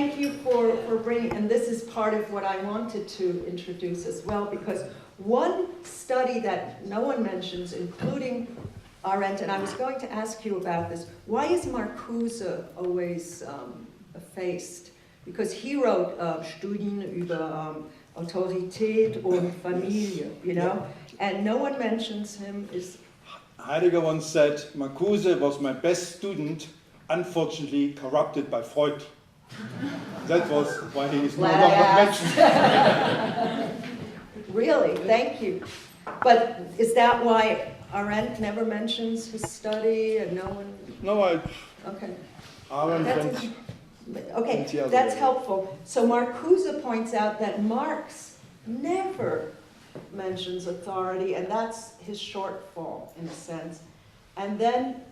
thank you for bringing, and this is part of what I wanted to introduce as well, because one study that no one mentions, including Arendt, and I was going to ask you about this, why is Marcuse always effaced? Because he wrote Studien über Autorität und Familie, you know, and no one mentions him. Heidegger once said, Marcuse was my best student, unfortunately corrupted by Freud. That was why he is no longer mentioned. Really, thank you. But is that why Arendt never mentions his study and no one? No, Okay. Arendt okay, that's helpful. So Marcuse points out that Marx never mentions authority, and that's his shortfall in a sense. And then,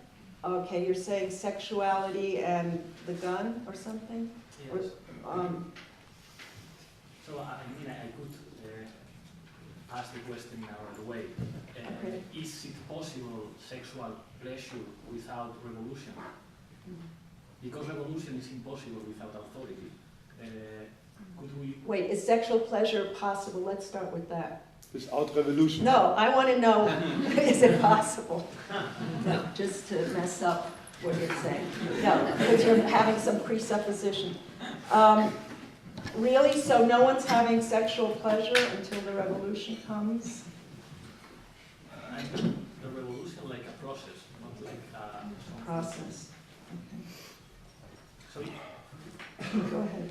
okay, you're saying sexuality and the gun or something? Yes. Or, so I mean, I could ask the question in another way. Okay. Is it possible sexual pleasure without revolution? Because revolution is impossible without authority. Could we... Wait, is sexual pleasure possible? Let's start with that. Without revolution. No, I want to know, is it possible? No, just to mess up what you're saying. No, because you're having some presupposition. Really? So no one's having sexual pleasure until the revolution comes? The revolution like a process, not like a Process. Okay. So Go ahead.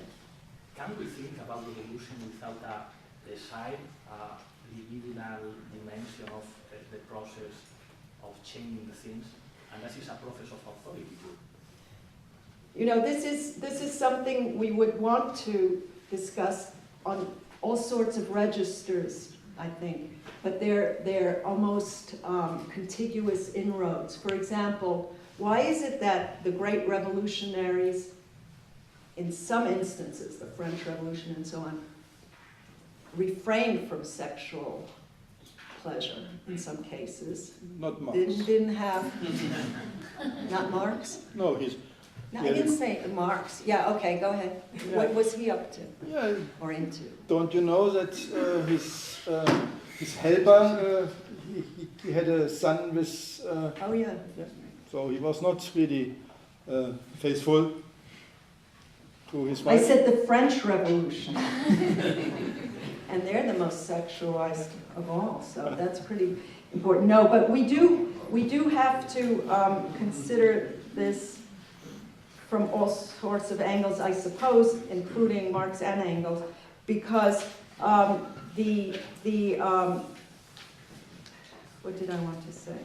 can we think about revolution without a side, libidinal dimension of the process of changing the things? And this is a process of authority too. You know, this is something we would want to discuss on all sorts of registers, I think. But they're almost contiguous inroads. For example, why is it that the great revolutionaries, in some instances, the French Revolution and so on, refrained from sexual pleasure in some cases? Not Marx. Didn't have, not Marx? No, he's... No, I didn't say Marx. Yeah, okay, go ahead. Yeah. What was he up to? Yeah. Or into? Don't you know that his helper, he had a son with... Oh, yeah. Yeah. So he was not really faithful to his wife. I said the French Revolution. And they're the most sexualized of all, so that's pretty important. No, but we do have to consider this from all sorts of angles, I suppose, including Marx and Engels, because what did I want to say?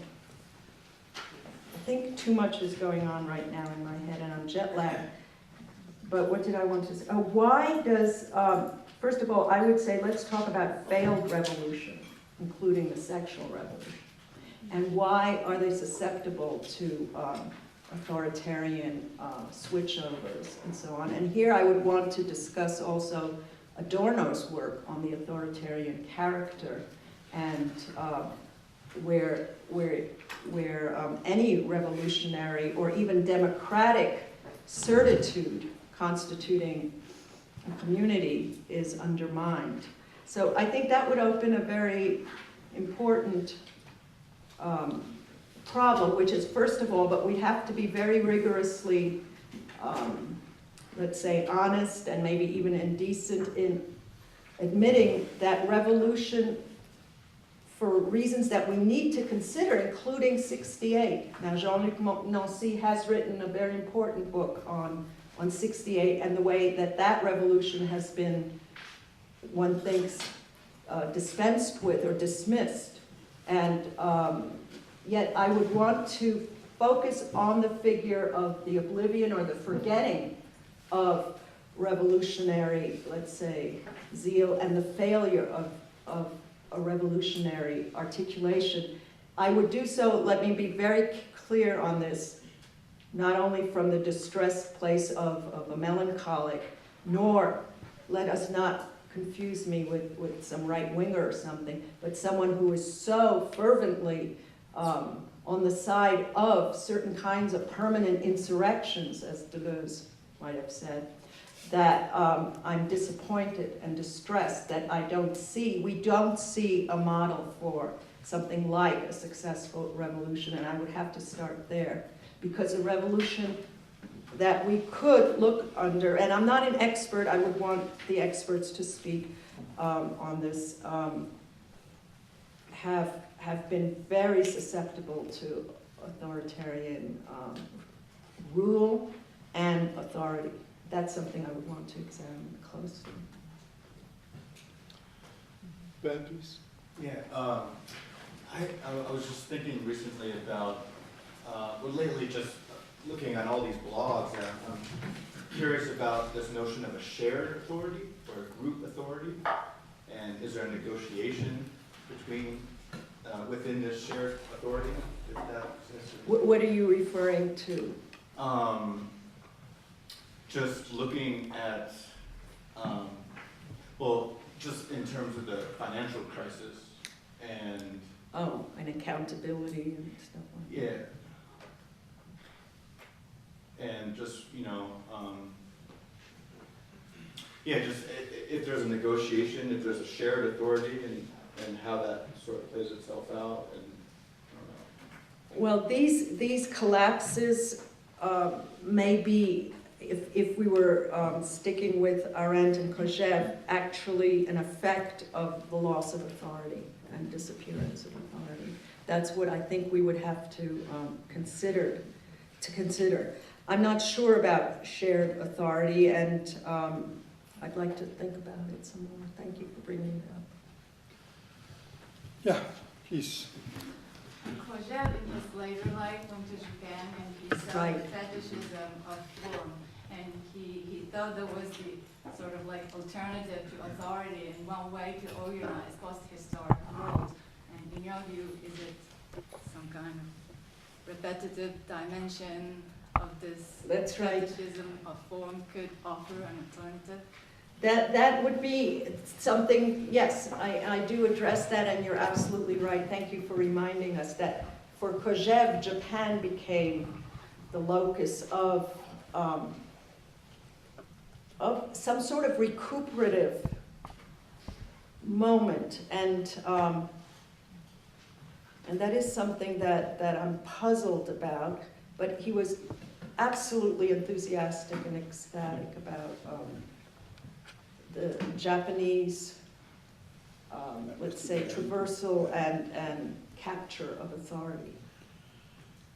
I think too much is going on right now in my head, and I'm jet lagged. But what did I want to say? Oh, why does, first of all, I would say let's talk about failed revolution, including the sexual revolution. And why are they susceptible to authoritarian switchovers and so on? And here I would want to discuss also Adorno's work on the authoritarian character and where any revolutionary or even democratic certitude constituting a community is undermined. So I think that would open a very important problem, which is, first of all, but we have to be very rigorously, let's say, honest and maybe even indecent in admitting that revolution, for reasons that we need to consider, including 68. Now, Jean-Luc Nancy has written a very important book on 68 and the way that that revolution has been, one thinks, dispensed with or dismissed. And yet I would want to focus on the figure of the oblivion or the forgetting of revolutionary, let's say, zeal and the failure of a revolutionary articulation. I would do so, let me be very clear on this, not only from the distressed place of a melancholic, nor let us not confuse me with some right-winger or something, but someone who is so fervently on the side of certain kinds of permanent insurrections, as Deleuze might have said, that I'm disappointed and distressed that we don't see a model for something like a successful revolution, and I would have to start there. Because a revolution that we could look under, and I'm not an expert, I would want the experts to speak on this, have been very susceptible to authoritarian rule and authority. That's something I would want to examine closely. Ben, please. Yeah, I was just thinking recently about, well, lately just looking at all these blogs, and I'm curious about this notion of a shared authority or a group authority, and is there a negotiation between, within this shared authority, if that exists? What are you referring to? Just looking at, well, just in terms of the financial crisis and... Oh, and accountability and stuff like that. Yeah. And just, you know, yeah, just if there's a negotiation, if there's a shared authority, and how that sort of plays itself out, and I don't know. Well, these collapses may be, if we were sticking with Arendt and Kojève, actually an effect of the loss of authority and disappearance of authority. That's what I think we would have to consider. I'm not sure about shared authority, and I'd like to think about it some more. Thank you for bringing it up. Yeah, please. Kojève in his later life went to Japan and he saw Right. the fetishism of form, and he thought there was the sort of like alternative to authority and one way to organize post-historic world. And in your view, is it some kind of repetitive dimension of this That's right. fetishism of form could offer an alternative? That would be something, yes, I do address that, and you're absolutely right. Thank you for reminding us that for Kojève, Japan became the locus of some sort of recuperative moment, and that is something that I'm puzzled about, but he was absolutely enthusiastic and ecstatic about the Japanese, let's say, traversal and capture of authority.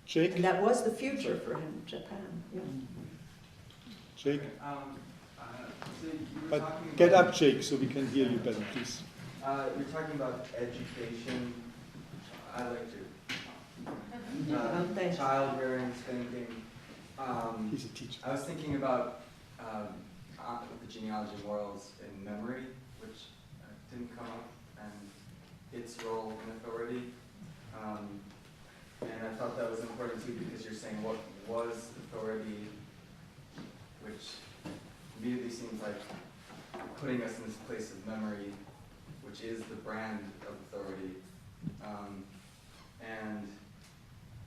Jake? And that was the future for him, Japan. Yeah. Jake? So you were But talking get about, up, Jake, so we can hear you better, please. You're talking about education. I like to. Thanks. Child rearing, spanking. He's a teacher. I was thinking about the genealogy of morals in memory, which didn't come up, and its role in authority. And I thought that was important too, because you're saying what was authority, which immediately seems like putting us in this place of memory, which is the brand of authority.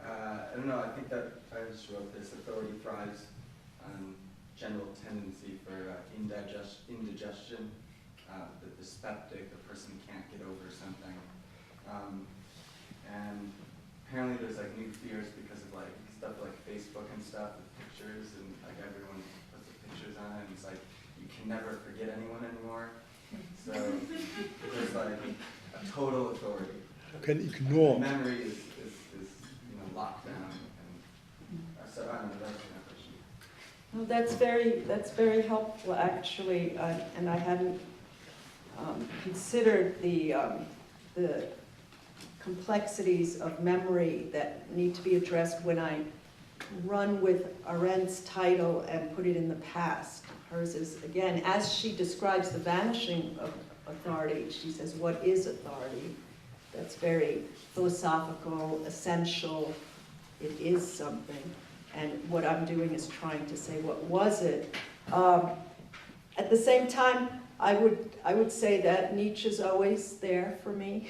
I don't know, I think that I just wrote this: authority thrives on general tendency for indigestion, the dyspeptic, the person can't get over something. And apparently there's like new fears because of like stuff like Facebook and stuff with pictures, and like everyone puts the pictures on it, and it's like you can never forget anyone anymore. So there's like a total authority. You can ignore. Memory is you know, locked down, and so I don't know, that's my question. Well, that's very helpful, actually, and I hadn't considered the complexities of memory that need to be addressed when I run with Arendt's title and put it in the past. Hers is, again, as she describes the vanishing of authority, she says, what is authority? That's very philosophical, essential. It is something. And what I'm doing is trying to say, what was it? At the same time, I would say that Nietzsche's always there for me.